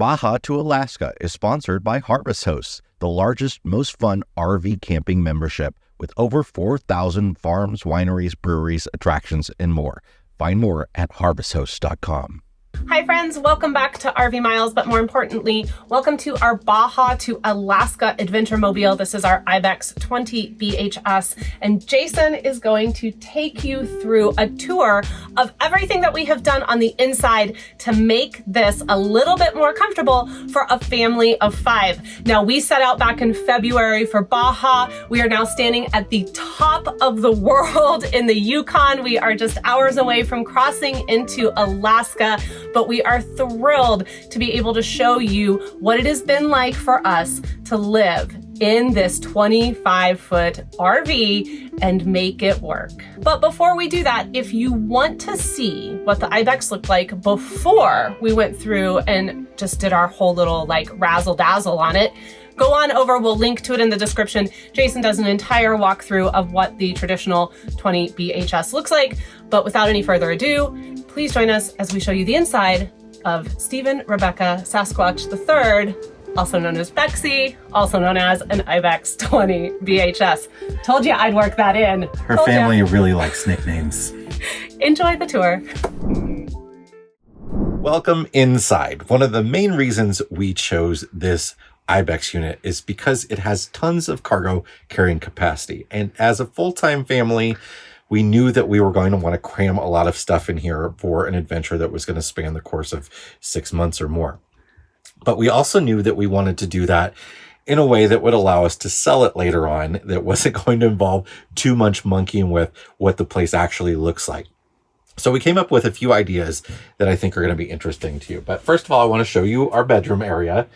Baja to Alaska is sponsored by Harvest Hosts, the largest, most fun RV camping membership with over 4,000 farms, wineries, breweries, attractions, and more. Find more at harvesthosts.com. Hi friends, welcome back to RV Miles, but more importantly, welcome to our Baja to Alaska Adventure Mobile. This is our Ibex 20 BHS, and Jason is going to take you through a tour of everything that we have done on the inside to make this a little bit more comfortable for a family of 5. Now, we set out back in February for Baja. We are now standing at the top of the world in the Yukon. We are just hours away from crossing into Alaska, but we are thrilled to be able to show you what it has been like for us to live in this 25-foot RV and make it work. But before we do that, if you want to see what the Ibex looked like before we went through and just did our whole little like razzle dazzle on it, go on over, we'll link to it in the description. Jason does an entire walkthrough of what the traditional 20 BHS looks like. But without any further ado, please join us as we show you the inside of Stephen Rebecca Sasquatch III, also known as Bexy, also known as an Ibex 20 BHS. Told you I'd work that in. Her family really likes nicknames. Enjoy the tour. Welcome inside. One of the main reasons we chose this Ibex unit is because it has tons of cargo carrying capacity. And as a full-time family, we knew that we were going to want to cram a lot of stuff in here for an adventure that was going to span the course of 6 months or more. But we also knew that we wanted to do that in a way that would allow us to sell it later on, that wasn't going to involve too much monkeying with what the place actually looks like. So we came up with a few ideas that I think are going to be interesting to you. But first of all, I want to show you our bedroom area.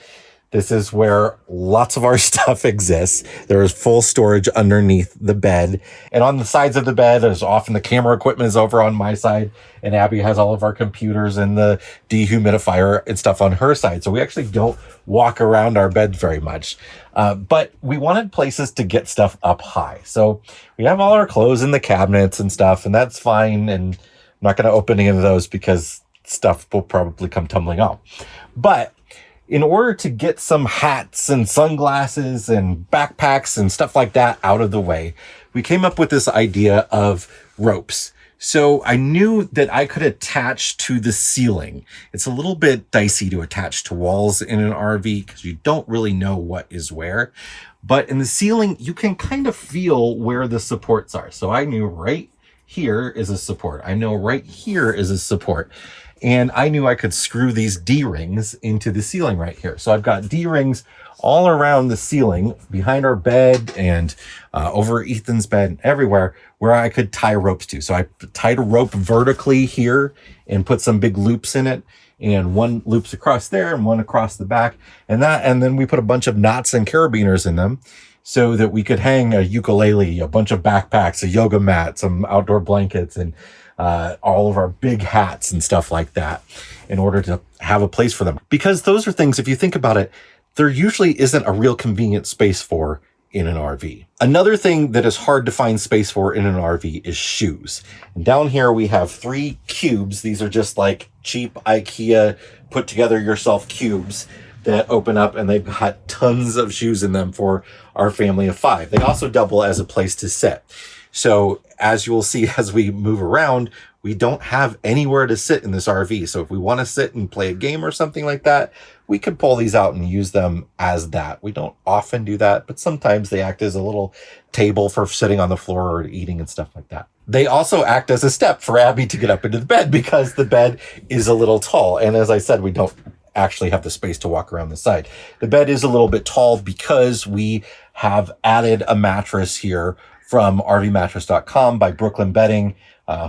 This is where lots of our stuff exists. There is full storage underneath the bed. And on the sides of the bed, as often the camera equipment is over on my side, and Abby has all of our computers and the dehumidifier and stuff on her side. So we actually don't walk around our bed very much. But we wanted places to get stuff up high. So we have all our clothes in the cabinets and stuff, and that's fine. And I'm not going to open any of those because stuff will probably come tumbling off. But in order to get some hats and sunglasses and backpacks and stuff like that out of the way, we came up with this idea of ropes. So I knew that I could attach to the ceiling. It's a little bit dicey to attach to walls in an RV because you don't really know what is where. But in the ceiling, you can kind of feel where the supports are. So I knew right here is a support. I know right here is a support. And I knew I could screw these D-rings into the ceiling right here. So I've got D-rings all around the ceiling, behind our bed and over Ethan's bed and everywhere where I could tie ropes to. So I tied a rope vertically here and put some big loops in it. And one loops across there and one across the back. And then we put a bunch of knots and carabiners in them so that we could hang a ukulele, a bunch of backpacks, a yoga mat, some outdoor blankets, and all of our big hats and stuff like that in order to have a place for them. Because those are things, if you think about it, there usually isn't a real convenient space for in an RV. Another thing that is hard to find space for in an RV is shoes. And down here we have 3 cubes. These are just like cheap IKEA put together yourself cubes that open up, and they've got tons of shoes in them for our family of 5. They also double as a place to sit. So as you will see as we move around, we don't have anywhere to sit in this RV. So if we want to sit and play a game or something like that, we could pull these out and use them as that. We don't often do that, but sometimes they act as a little table for sitting on the floor or eating and stuff like that. They also act as a step for Abby to get up into the bed because the bed is a little tall. And as I said, we don't actually have the space to walk around the side. The bed is a little bit tall because we have added a mattress here from rvmattress.com by Brooklyn Bedding,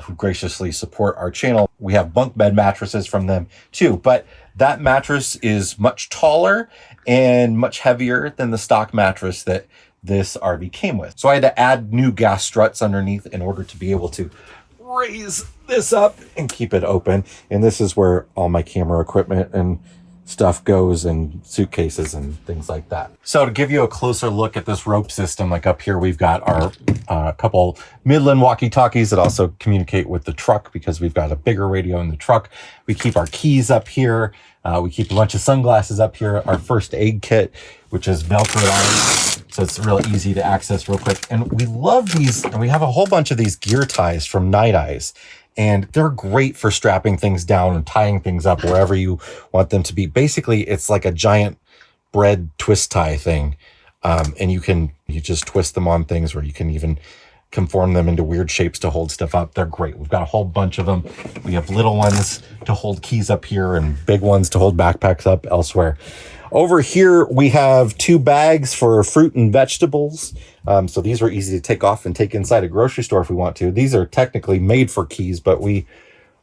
who graciously support our channel. We have bunk bed mattresses from them too, but that mattress is much taller and much heavier than the stock mattress that this RV came with. So I had to add new gas struts underneath in order to be able to raise this up and keep it open. And this is where all my camera equipment and stuff goes and suitcases and things like that. So to give you a closer look at this rope system, like up here, we've got our couple Midland walkie-talkies that also communicate with the truck because we've got a bigger radio in the truck. We keep our keys up here. We keep a bunch of sunglasses up here. Our first aid kit, which is Velcroed on, so it's real easy to access real quick. And we love these, and we have a whole bunch of these gear ties from Night Eyes. And they're great for strapping things down and tying things up wherever you want them to be. Basically, it's like a giant bread twist tie thing. And you just twist them on things, or you can even conform them into weird shapes to hold stuff up. They're great. We've got a whole bunch of them. We have little ones to hold keys up here and big ones to hold backpacks up elsewhere. Over here, we have 2 bags for fruit and vegetables. So these are easy to take off and take inside a grocery store if we want to. These are technically made for keys, but we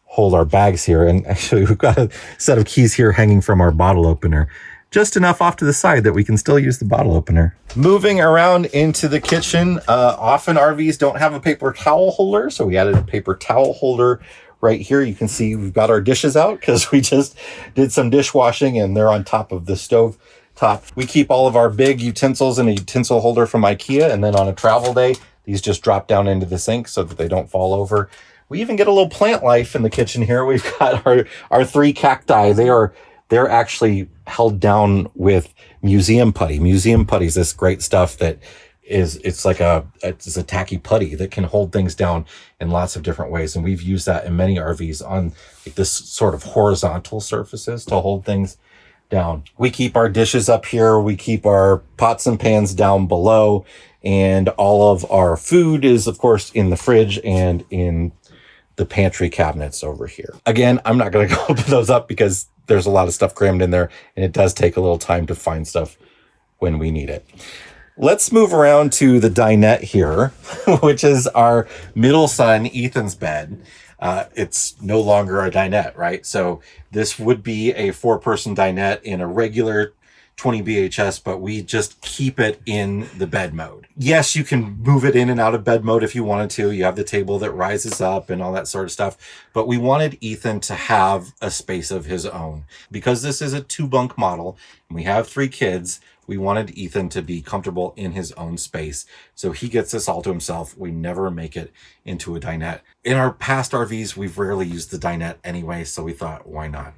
hold our bags here. And actually, we've got a set of keys here hanging from our bottle opener, just enough off to the side that we can still use the bottle opener. Moving around into the kitchen, often RVs don't have a paper towel holder, so we added a paper towel holder right here. You can see we've got our dishes out because we just did some dishwashing and they're on top of the stove top. We keep all of our big utensils in a utensil holder from IKEA, and then on a travel day, these just drop down into the sink so that they don't fall over. We even get a little plant life in the kitchen here. We've got our 3 cacti. They're actually held down with museum putty. Museum putty is this great stuff that it's a tacky putty that can hold things down in lots of different ways. And we've used that in many RVs on like this sort of horizontal surfaces to hold things down. We keep our dishes up here. We keep our pots and pans down below. And all of our food is, of course, in the fridge and in the pantry cabinets over here. Again, I'm not going to go open those up because there's a lot of stuff crammed in there, and it does take a little time to find stuff when we need it. Let's move around to the dinette here, which is our middle son, Ethan's bed. It's no longer a dinette, right? So this would be a 4-person dinette in a regular 20 BHS, but we just keep it in the bed mode. Yes, you can move it in and out of bed mode if you wanted to. You have the table that rises up and all that sort of stuff. But we wanted Ethan to have a space of his own. Because this is a 2-bunk model and we have 3 kids, we wanted Ethan to be comfortable in his own space. So he gets this all to himself. We never make it into a dinette. In our past RVs, we've rarely used the dinette anyway, so we thought, why not?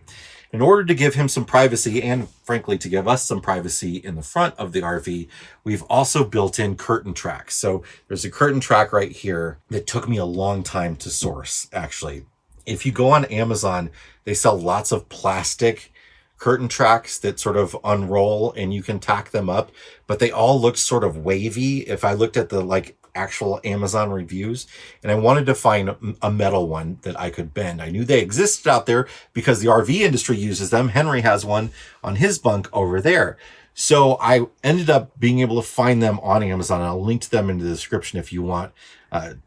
In order to give him some privacy and, frankly, to give us some privacy in the front of the RV, we've also built in curtain tracks. So there's a curtain track right here that took me a long time to source, actually. If you go on Amazon, they sell lots of plastic curtain tracks that sort of unroll and you can tack them up, but they all look sort of wavy if I looked at the actual Amazon reviews, and I wanted to find a metal one that I could bend. I knew they existed out there because the RV industry uses them. Henry has one on his bunk over there. So I ended up being able to find them on Amazon, and I'll link to them in the description if you want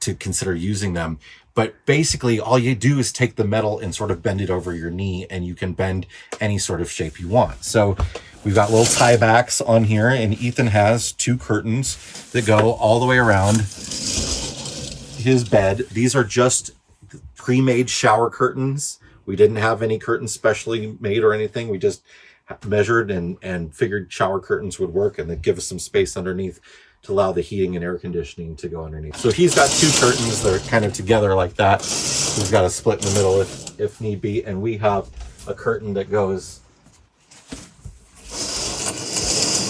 to consider using them. But basically all you do is take the metal and sort of bend it over your knee, and you can bend any sort of shape you want. So we've got little tie backs on here, and Ethan has 2 curtains that go all the way around his bed. These are just pre-made shower curtains. We didn't have any curtains specially made or anything. We just measured and figured shower curtains would work and then give us some space underneath to allow the heating and air conditioning to go underneath. So he's got 2 curtains that are kind of together like that. He's got a split in the middle if need be. And we have a curtain that goes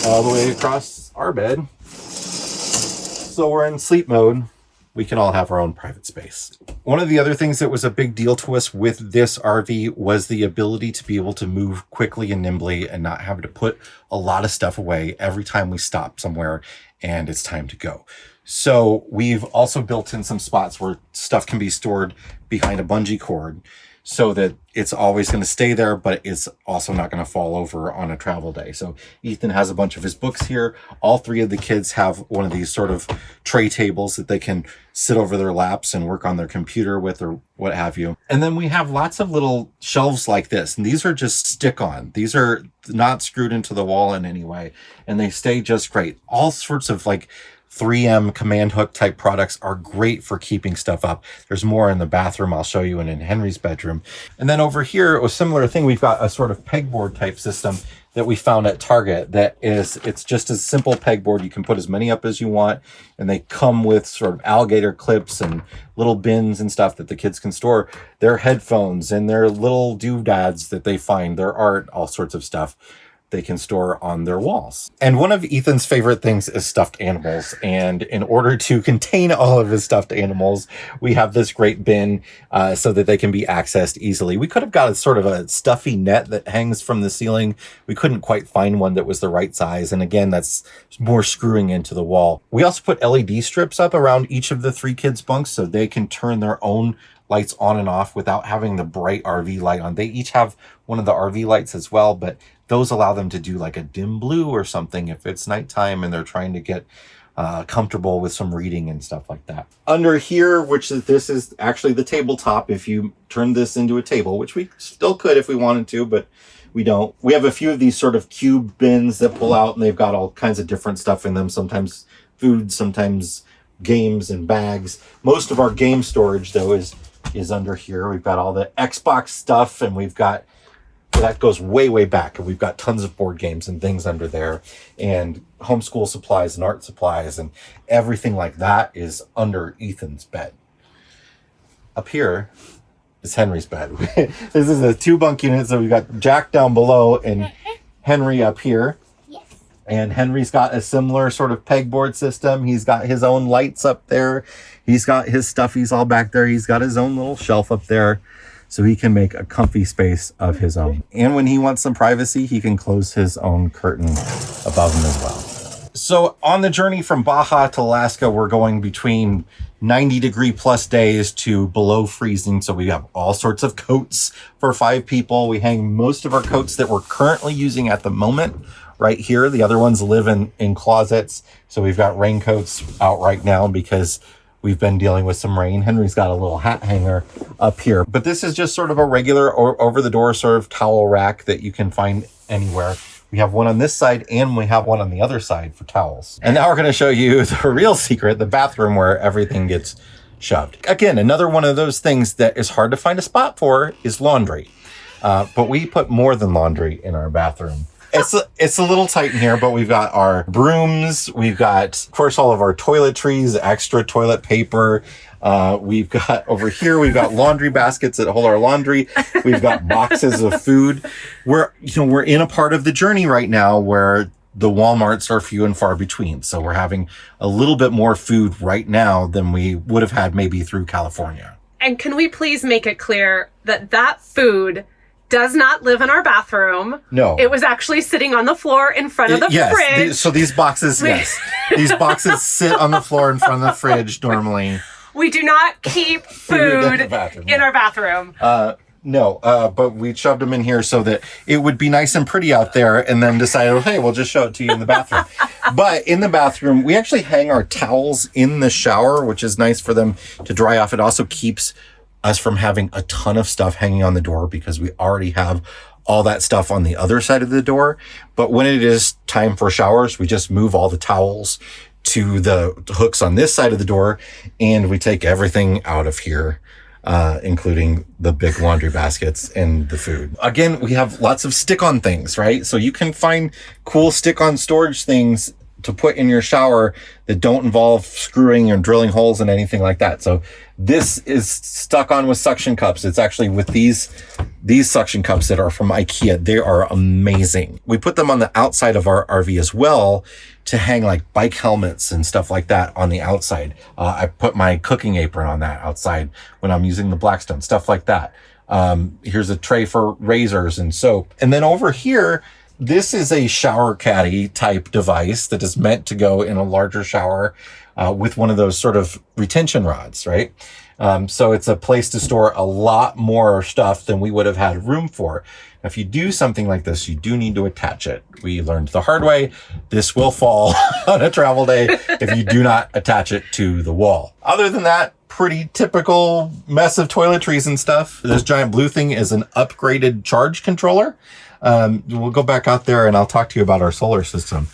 all the way across our bed. So we're in sleep mode. We can all have our own private space. One of the other things that was a big deal to us with this RV was the ability to be able to move quickly and nimbly and not have to put a lot of stuff away every time we stop somewhere and it's time to go. So we've also built in some spots where stuff can be stored behind a bungee cord so that it's always going to stay there, but it's also not going to fall over on a travel day. So Ethan has a bunch of his books here. All 3 of the kids have one of these sort of tray tables that they can sit over their laps and work on their computer with or what have you. And then we have lots of little shelves like this, and these are just stick-on. These are not screwed into the wall in any way, and they stay just great. All sorts of 3M command hook type products are great for keeping stuff up. There's more in the bathroom I'll show you, and in Henry's bedroom. And then over here, it was a similar thing. We've got a sort of pegboard type system that we found at Target it's just a simple pegboard. You can put as many up as you want, and they come with sort of alligator clips and little bins and stuff that the kids can store their headphones and their little doodads that they find, their art, all sorts of stuff they can store on their walls. And one of Ethan's favorite things is stuffed animals. And in order to contain all of his stuffed animals, we have this great bin so that they can be accessed easily. We could have got a sort of a stuffy net that hangs from the ceiling. We couldn't quite find one that was the right size. And again, that's more screwing into the wall. We also put LED strips up around each of the 3 kids' bunks so they can turn their own lights on and off without having the bright RV light on. They each have one of the RV lights as well, but those allow them to do like a dim blue or something if it's nighttime and they're trying to get comfortable with some reading and stuff like that. Under here, this is actually the tabletop. If you turn this into a table, which we still could if we wanted to, but we don't. We have a few of these sort of cube bins that pull out, and they've got all kinds of different stuff in them. Sometimes food, sometimes games and bags. Most of our game storage though is under here. We've got all the Xbox stuff, and that goes way back. And we've got tons of board games and things under there, and homeschool supplies and art supplies and everything like that is under Ethan's bed. Up here is Henry's bed. This is a 2-bunk unit, so we've got Jack down below and Henry up here. Yes. And Henry's got a similar sort of pegboard system. He's got his own lights up there. He's got his stuffies all back there. He's got his own little shelf up there, so he can make a comfy space of his own. And when he wants some privacy, he can close his own curtain above him as well. So on the journey from Baja to Alaska, we're going between 90-degree plus days to below freezing. So we have all sorts of coats for 5 people. We hang most of our coats that we're currently using at the moment right here. The other ones live in closets. So we've got raincoats out right now because we've been dealing with some rain. Henry's got a little hat hanger up here. But this is just sort of a regular or over-the-door sort of towel rack that you can find anywhere. We have one on this side and we have one on the other side for towels. And now we're going to show you the real secret, the bathroom where everything gets shoved. Again, another one of those things that is hard to find a spot for is laundry. But we put more than laundry in our bathroom. It's a little tight in here, but we've got our brooms. We've got, of course, all of our toiletries, extra toilet paper. We've got over here, we've got laundry baskets that hold our laundry. We've got boxes of food. We're in a part of the journey right now where the Walmarts are few and far between. So we're having a little bit more food right now than we would have had maybe through California. And can we please make it clear that food does not live in our bathroom? No. It was actually sitting on the floor in front of the fridge. So these boxes, yes. These boxes sit on the floor in front of the fridge normally. We do not keep food in our bathroom. But we shoved them in here so that it would be nice and pretty out there, and then decided, hey, we'll just show it to you in the bathroom. But in the bathroom, we actually hang our towels in the shower, which is nice for them to dry off. It also keeps us from having a ton of stuff hanging on the door because we already have all that stuff on the other side of the door. But when it is time for showers, we just move all the towels to the hooks on this side of the door, and we take everything out of here, including the big laundry baskets and the food. Again, we have lots of stick-on things, right? So you can find cool stick-on storage things to put in your shower that don't involve screwing or drilling holes and anything like that. So this is stuck on with suction cups. It's actually with these suction cups that are from IKEA. They are amazing. We put them on the outside of our RV as well to hang like bike helmets and stuff like that on the outside. I put my cooking apron on that outside when I'm using the Blackstone, stuff like that. Here's a tray for razors and soap. And then over here, this is a shower caddy type device that is meant to go in a larger shower with one of those sort of retention rods, right? So it's a place to store a lot more stuff than we would have had room for. If you do something like this, you do need to attach it. We learned the hard way. This will fall on a travel day if you do not attach it to the wall. Other than that, pretty typical mess of toiletries and stuff. This giant blue thing is an upgraded charge controller. We'll go back out there and I'll talk to you about our solar system.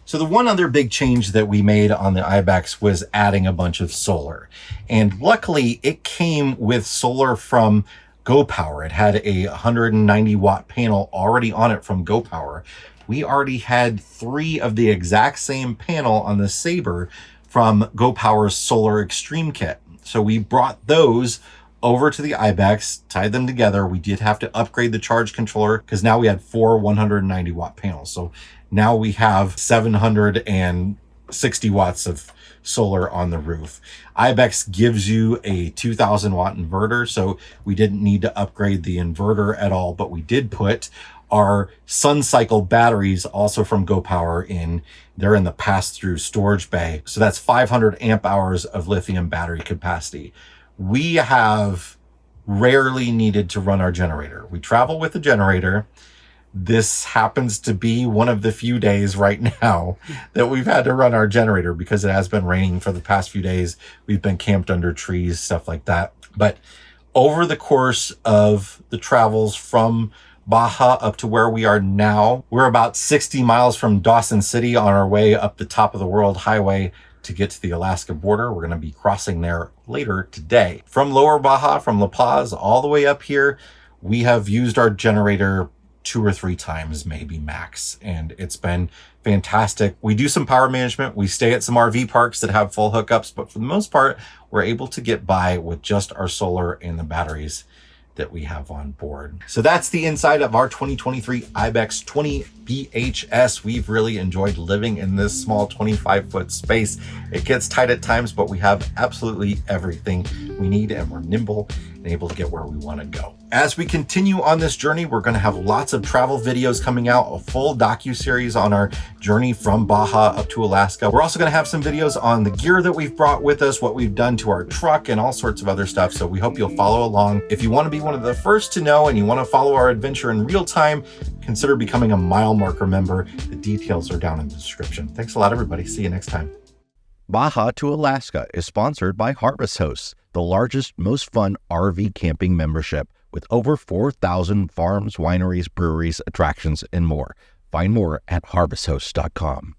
So the one other big change that we made on the Ibex was adding a bunch of solar. And luckily it came with solar from GoPower. It had a 190 watt panel already on it from GoPower. We already had 3 of the exact same panel on the Sabre from GoPower's Solar Extreme Kit. So we brought those over to the Ibex, tied them together. We did have to upgrade the charge controller because now we had 4 190 watt panels. So now we have 760 watts of solar on the roof. Ibex gives you a 2000 watt inverter, so we didn't need to upgrade the inverter at all, but we did put our sun cycle batteries also from GoPower in. They're in the pass-through storage bay. So that's 500 amp hours of lithium battery capacity. We have rarely needed to run our generator. We travel with a generator. This happens to be one of the few days right now that we've had to run our generator because it has been raining for the past few days. We've been camped under trees, stuff like that. But over the course of the travels from Baja up to where we are now, we're about 60 miles from Dawson City on our way up the top of the world highway to get to the Alaska border. We're going to be crossing there later today. From Lower Baja, from La Paz, all the way up here, we have used our generator 2 or 3 times, maybe max. And it's been fantastic. We do some power management. We stay at some RV parks that have full hookups, but for the most part, we're able to get by with just our solar and the batteries that we have on board. So that's the inside of our 2023 Ibex 20 BHS. We've really enjoyed living in this small 25-foot space. It gets tight at times, but we have absolutely everything we need and we're nimble and able to get where we want to go. As we continue on this journey, we're going to have lots of travel videos coming out, a full docu-series on our journey from Baja up to Alaska. We're also going to have some videos on the gear that we've brought with us, what we've done to our truck, and all sorts of other stuff. So we hope you'll follow along. If you want to be one of the first to know and you want to follow our adventure in real time, consider becoming a mile marker member. The details are down in the description. Thanks a lot, everybody. See you next time. Baja to Alaska is sponsored by Harvest Hosts, the largest, most fun RV camping membership with over 4,000 farms, wineries, breweries, attractions, and more. Find more at harvesthosts.com.